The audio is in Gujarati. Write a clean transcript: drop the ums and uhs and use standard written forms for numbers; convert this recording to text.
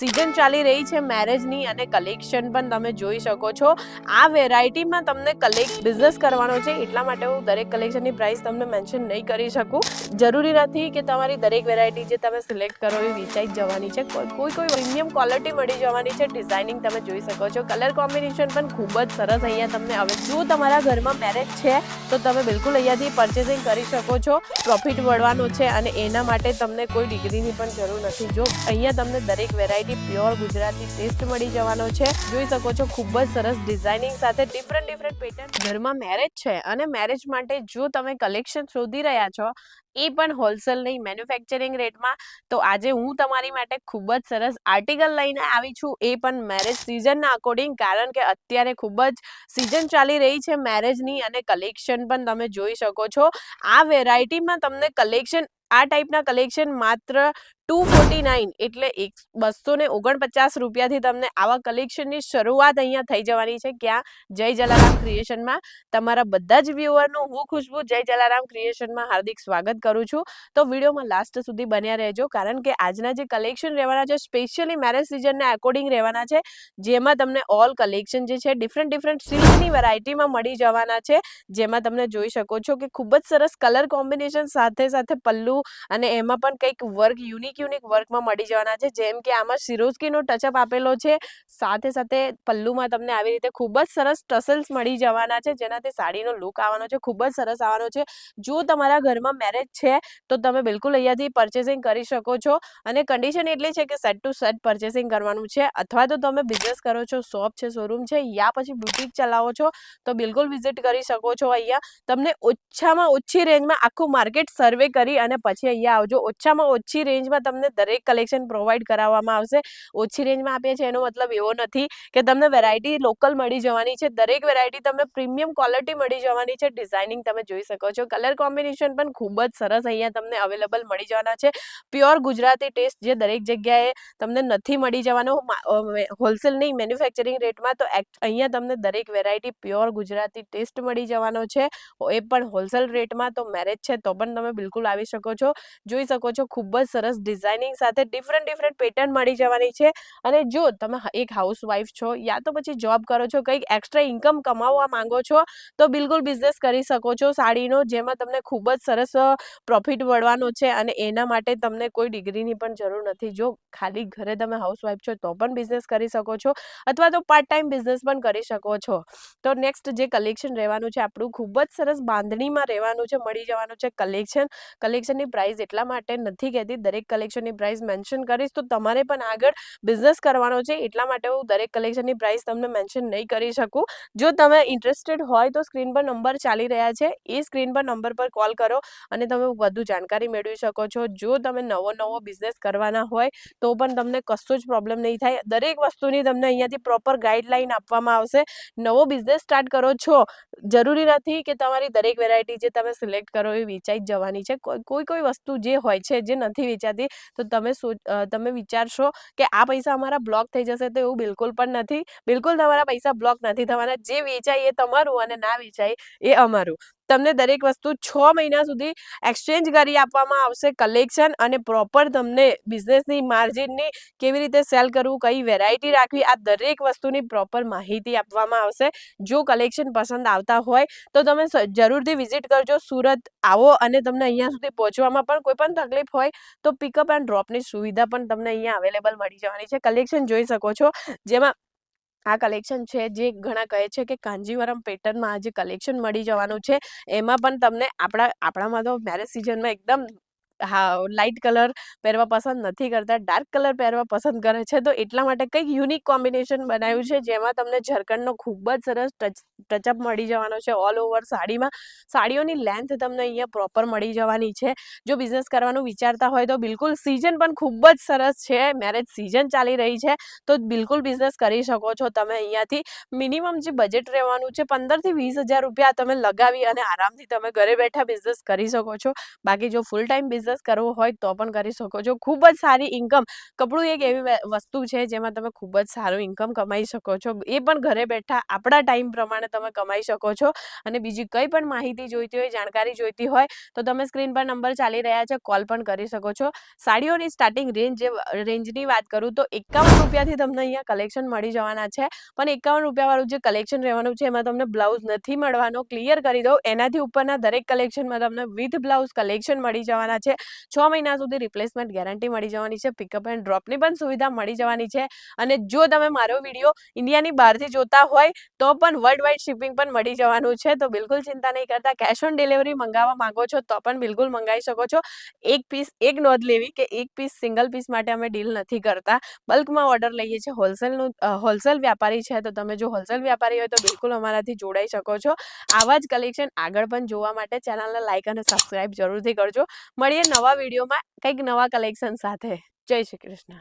सीजन चाली रही है मैरेजनी અને કલેક્શન પણ તમે જોઈ શકો છો। આ વેરાયટીમાં તમને બિઝનેસ કરવાનો છે એટલા માટે હું દરેક કલેક્શનની પ્રાઇસ તમને મેન્શન નહીં કરી શકું। જરૂરી નથી કે તમારી દરેક વેરાયટી જે તમે સિલેક્ટ કરો એ વેચાઈ જવાની છે। કોઈ પ્રીમિયમ ક્વોલિટી મળી જવાની છે। ડિઝાઇનિંગ તમે જોઈ શકો છો, કલર કોમ્બિનેશન પણ ખૂબ જ સરસ અહીંયા તમને હવે જો તમારા ઘરમાં મેરેજ છે તો તમે બિલકુલ અહીંયાથી પરચેસિંગ કરી શકો છો। પ્રોફિટ મળવાનો છે અને એના માટે તમને કોઈ ડિગ્રીની પણ જરૂર નથી। જો અહીંયા તમને દરેક વેરાયટી પ્યોર ગુજરાતી ટેસ્ટ મળી જવાનો છે। જોઈ શકો છો ખૂબ જ સરસ ડિઝાઇનિંગ સાથે ડિફરન્ટ પેટર્ન। ઘરમાં મેરેજ છે અને મેરેજ માટે જો તમે કલેક્શન શોધી રહ્યા છો એ પણ હોલસેલ નહીં મેન્યુફેક્ચરિંગ રેટમાં, તો આજે હું તમારી માટે ખૂબ જ સરસ આર્ટિકલ લઈને આવી છું, એ પણ મેરેજ સિઝનના અકોર્ડિંગ। કારણ કે અત્યારે ખૂબ જ સિઝન ચાલી રહી છે મેરેજની અને કલેક્શન પણ તમે જોઈ શકો છો। આ વેરાયટીમાં તમને કલેક્શન આ ટાઈપના કલેક્શન માત્ર 249 એટલે 249 રૂપિયાથી તમને આવા કલેક્શનની શરૂઆત અહીંયા થઈ જવાની છે। ક્યાં? જય જલારામ ક્રિએશનમાં। તમારા બધા જ વ્યુઅરનું હું ખુશ્બુ જય જલારામ ક્રિએશનમાં હાર્દિક સ્વાગત કરું છું। તો વિડીયોમાં લાસ્ટ સુધી બન્યા રહેજો, કારણ કે આજના જે કલેક્શન રહેવાના છે સ્પેશિયલી મેરેજ સિઝનના એકોર્ડિંગ રહેવાના છે, જેમાં તમને ઓલ કલેક્શન જે છે ડિફરન્ટ સિલ્કની વેરાયટીમાં મળી જવાના છે। જેમાં તમને જોઈ શકો છો કે ખૂબ જ સરસ કલર કોમ્બિનેશન સાથે પલ્લુ અને એમાં પણ કંઈક વર્ક યુનિક વર્કમાં મળી જવાના છે। જેમ કે આમાં સિરોસ્કીનો ટચઅપ આપેલો છે, સાથે પલ્લુમાં તમને આવી રીતે ખૂબ જ સરસ ટસલ્સ મળી જવાના છે, જેનાથી સાડીનો લુક આવવાનો છે ખૂબ જ સરસ આવવાનો છે। જો તમારા ઘરમાં મેરેજ છે તો તમે બિલકુલ અહીંયાથી પરચેસિંગ કરી શકો છો અને કન્ડિશન એટલી છે કે સેટ ટુ સેટ પરચેસિંગ કરવાનું છે। અથવા તો તમે બિઝનેસ કરો છો, શોપ છે, શોરૂમ છે, યા પછી બુટીક ચલાવો છો તો બિલકુલ વિઝિટ કરી શકો છો। અહીંયા તમને ઓછામાં ઓછી રેન્જમાં આખું માર્કેટ સર્વે કરી અને પછી અહીંયા આવજો। ઓછામાં ઓછી રેન્જમાં તમને દરેક કલેક્શન પ્રોવાઈડ કરાવવામાં આવશે। ઓછી રેન્જમાં આપીએ છીએ એનો મતલબ એવો નથી કે તમને વેરાયટી લોકલ મળી જવાની છે, દરેક વેરાયટી તમને પ્રીમિયમ ક્વોલિટી મળી જવાની છે। ડિઝાઇનિંગ તમે જોઈ શકો છો, કલર કોમ્બિનેશન પણ ખૂબ જ સરસ અહીંયા તમને અવેલેબલ મળી જવાના છે। પ્યોર ગુજરાતી ટેસ્ટ જે દરેક જગ્યાએ તમને નથી મળી જવાનો હોલસેલ નહીં મેન્યુફેક્ચરિંગ રેટમાં, તો અહીંયા તમને દરેક વેરાયટી પ્યોર ગુજરાતી ટેસ્ટ મળી જવાનો છે, એ પણ હોલસેલ રેટમાં। તો મેરેજ છે તો પણ તમે બિલકુલ આવી શકો છો। જોઈ શકો છો ખૂબ જ સરસ ડિઝાઇનિંગ સાથે ડિફરન્ટ પેટર્ન મળી જવાની છે। અને જો તમે એક હાઉસવાઈફ છો યા તો પછી જોબ કરો છો, કંઈક એક્સ્ટ્રા ઇન્કમ કમાવવા માંગો છો તો બિલકુલ બિઝનેસ કરી શકો છો સાડીનો, જેમાં તમને ખૂબ જ સરસ પ્રોફિટ મળવાનો છે અને એના માટે તમને કોઈ ડિગ્રીની પણ જરૂર નથી। જો ખાલી ઘરે તમે હાઉસવાઈફ છો તો પણ બિઝનેસ કરી શકો છો, અથવા તો પાર્ટ ટાઈમ બિઝનેસ પણ કરી શકો છો। તો નેક્સ્ટ જે કલેક્શન રહેવાનું છે આપણું ખૂબ જ સરસ બાંધણીમાં રહેવાનું છે, મળી જવાનું છે કલેક્શનની પ્રાઇસ એટલા માટે નથી કહેતી, દરેક કલેક્શનની પ્રાઇસ મેન્શન કરીશ તો તમારે પણ આગળ બિઝનેસ કરવાનો છે, એટલા માટે હું દરેક કલેક્શનની પ્રાઇસ તમને મેન્શન નહીં કરી શકું। જો તમે ઇન્ટરેસ્ટેડ હોય તો સ્ક્રીન પર નંબર ચાલી રહ્યા છે, એ સ્ક્રીન પર નંબર પર કોલ કરો અને તમે વધુ જાણકારી મેળવી શકો છો। જો તમે નવો બિઝનેસ કરવાના હોય તો પણ તમને કશો જ પ્રોબ્લેમ નહીં થાય। દરેક વસ્તુની તમને અહીંયાથી પ્રોપર ગાઈડલાઈન આપવામાં આવશે। નવો બિઝનેસ સ્ટાર્ટ કરો છો, જરૂરી નથી કે તમારી દરેક વેરાયટી જે તમે સિલેક્ટ કરો એ વેચાઈ જ જવાની છે। કોઈ વસ્તુ જે હોય છે જે નથી વેચાતી તો તમે વિચારશો કે આ પૈસા અમારા બ્લોક થઈ જશે, તો એવું બિલકુલ પણ નથી। બિલકુલ તમારા પૈસા બ્લોક નથી થવાના। જે વેચાય એ તમારું અને ના વેચાય એ અમારું। તમને દરેક વસ્તુ 6 મહિના સુધી એક્સચેન્જ કરી આપવામાં આવશે કલેક્શન, અને પ્રોપર તમને બિઝનેસની માર્જિનની કેવી રીતે સેલ કરવું, કઈ વેરાયટી રાખવી, આ દરેક વસ્તુની પ્રોપર માહિતી આપવામાં આવશે। જો કલેક્શન પસંદ આવતા હોય તો તમે જરૂરથી વિઝિટ કરજો। સુરત આવો અને તમને અહીંયા સુધી પહોંચવામાં પણ કોઈ પણ તકલીફ હોય તો પિકઅપ એન્ડ ડ્રોપની સુવિધા પણ તમને અહીંયા અવેલેબલ મળી જવાની છે। કલેક્શન જોઈ શકો છો, જેમાં આ કલેક્શન છે જે ઘણા કહે છે કે કાંજીવરમ પેટર્નમાં આ જે કલેક્શન મળી જવાનું છે, એમાં પણ તમને આપણામાં તો મેરેજ સિઝનમાં એકદમ લાઇટ કલર પહેરવા પસંદ નથી કરતા, ડાર્ક કલર પહેરવા પસંદ કરે છે, તો એટલા માટે કંઈક યુનિક કોમ્બિનેશન બનાવ્યું છે, જેમાં તમને ઝરકણનો ખૂબ જ સરસ ટચઅપ મળી જવાનો છે ઓલ ઓવર સાડીમાં। સાડીઓની લેન્થ તમને અહીંયા પ્રોપર મળી જવાની છે। જો બિઝનેસ કરવાનું વિચારતા હોય તો બિલકુલ સિઝન પણ ખૂબ જ સરસ છે, મેરેજ સિઝન ચાલી રહી છે, તો બિલકુલ બિઝનેસ કરી શકો છો તમે અહીંયાથી। મિનિમમ જે બજેટ રહેવાનું છે 15 થી 20 હજાર રૂપિયા તમે લગાવી અને આરામથી તમે ઘરે બેઠા બિઝનેસ કરી શકો છો। બાકી જો ફૂલ ટાઈમ બિઝનેસ બિઝનેસ કરવો હોય તો પણ કરી શકો છો. ખૂબ જ સારી ઇન્કમ, કપડું એક એવી વસ્તુ છે જેમાં તમે ખૂબ જ સારું ઇન્કમ કમાઈ શકો છો. એ પણ ઘરે બેઠા આપણા ટાઈમ પ્રમાણે તમે કમાઈ શકો છો. અને બીજી કંઈ પણ માહિતી જોઈતી હોય, જાણકારી જોઈતી હોય તો તમે સ્ક્રીન પર નંબર ચાલી રહ્યા છે, કોલ પણ કરી શકો છો. સાડીઓની સ્ટાર્ટિંગ રેન્જની વાત કરું તો 51 રૂપિયાથી તમને અહીંયા કલેક્શન મળી જવાના છે. પણ 51 રૂપિયાવાળું જે કલેક્શન રહેવાનું છે એમાં તમને બ્લાઉઝ નથી મળવાનો. ક્લિયર કરી દઉં, એનાથી ઉપરના દરેક કલેક્શનમાં તમને વિથ બ્લાઉઝ કલેક્શન મળી જવાના છે. 6 મહિના સુધી રિપ્લેસમેન્ટ ગેરંટી મળી જવાની છે. પિકઅપ એન્ડ ડ્રોપની પણ સુવિધા મળી જવાની છે. અને જો તમે મારો વિડીયો ઇન્ડિયાની બહારથી જોતા હોય તો પણ વર્લ્ડ વાઇડ શિપિંગ પણ મળી જવાનું છે. તો બિલકુલ ચિંતા નહીં કરતા. કેશ ઓન ડિલિવરી મંગાવવા માંગો છો તો પણ બિલકુલ મંગાવી શકો છો. એક નોંધ લેવી કે એક પીસ સિંગલ પીસ માટે અમે ડીલ નથી કરતા. બલ્કમાં ઓર્ડર લઈએ છીએ. હોલસેલ વ્યાપારી છે તો તમે જો હોલસેલ વ્યાપારી હોય તો બિલકુલ અમારાથી જોડાઈ શકો છો. આવા જ કલેક્શન આગળ પણ જોવા માટે ચેનલને લાઈક અને સબસ્ક્રાઇબ જરૂરથી કરજો. મળીએ નવા વિડીયોમાં કંઈક નવા કલેક્શન સાથે. જય શ્રી કૃષ્ણ.